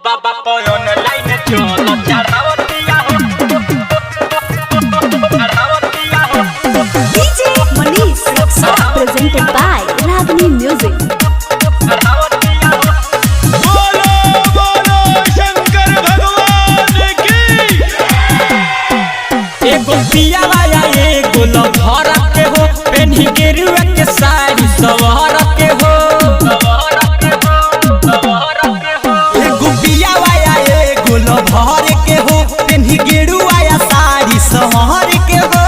बाबा पयोन लाइन चलो चढ़ावतिया हो चढ़ावतिया हो DJ Manish Raksa presented by Ragini Music. चढ़ावतिया हो बोलो बोलो शंकर भगवान की। एगो पिया वाया एगो लभर के हो पेन्ही गेरुआ के साड़ी सवर के हो एगो पिया वाया एगो लभर के हो पेन्ही गेरुआ या साड़ी सहर के हो।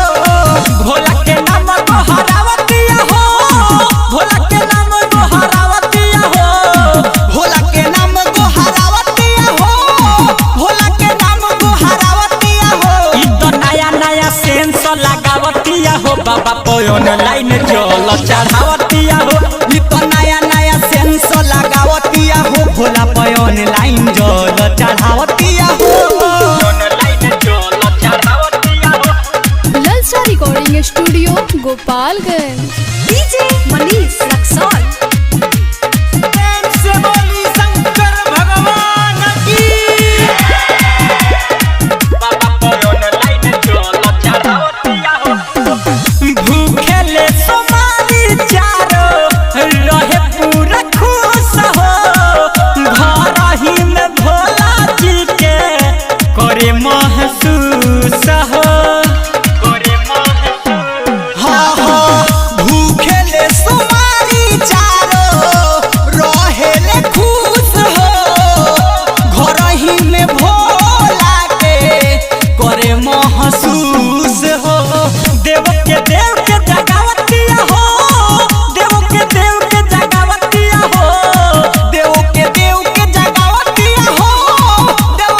भोला के नाम को हरावतिया हो भोला के नाम को हरावतिया हो भोला के नाम को हरावतिया हो भोला के नाम को हरावतिया हो। ई तो नया नया सेंस लगावतिया हो बाबा पयोन लाइन जल चढ़ावतिया हो ई तो नया नया सेंस लगावतिया हो भोला पयोन लाइन जल चढ़ावतिया हो। पयोन लाइन जल चढ़ावतिया हो Lalsa Recording Studio, Gopalganj. DJ Manish Raksa. प्रेम से बोली शंकर भगवान की। बाबा पयोन लाइन जल चढ़ावतिया हो भूखेले सोमारी चारो रहे पूरा खुश हो घर ही में भोला जी के करे महसूस हो करे महसूस हाँ हाँ भूखेले सुमारी चारो रहेले खुश हो घर ही में भोला के करे महसूस हो। देव के जगावतिया हो देव के जगावतिया हो देव के जगावतिया हो देव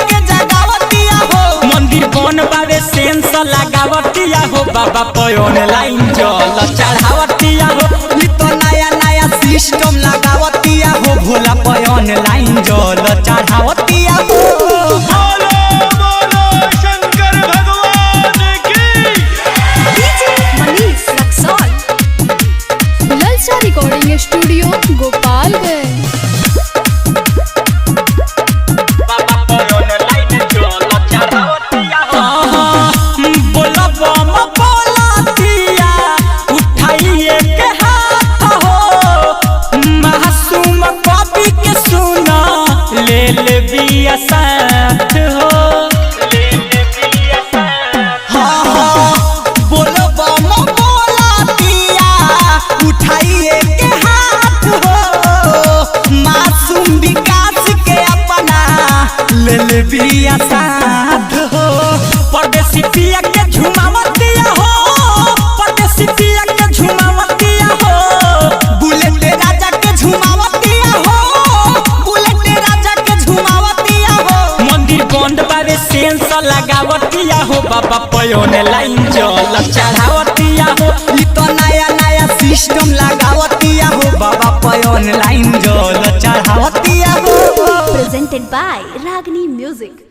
के जगावतिया हो। मंदिर बन बावे सेंस लगावतिया हो बाबा पयोन लाइन जल चढ़ावतिया हो ई तो नया नया सिस्टम लगावतिया हो भोला पयोन लाइन जल चढ़ावतिया हो। बोलो बोलो शंकर भगवान की। DJ Manish Raksa. Lalsa Recording Studio, Gopalganj. बाबा पयोन लाइन जल चढ़ावतिया हो बोला बम बोलतिया उठाइए के हाथ हो मासूम कवि के सुना ले ले बिया साथ हो ले ले बिया साथ हाँ हाँ बोलो बम बोलतिया उठाइए के हाथ हो मासूम विकास के अपना ले ले बिया साथ हो। परदेसी पिया के झुमावतिया हो परदेसी पिया के झुमावतिया हो बुलेट राजा के झुमावतिया हो बुलेट राजा के झुमावतिया हो। मंदिर बंद बावे सेंस लगावतिया हो बाबा पयोन लाइन जल चढ़ावतिया हो ई तो नया नया सिस्टम लगावतिया हो बाबा पयोन लाइन जल चढ़ावतिया हो। Presented by Ragini Music.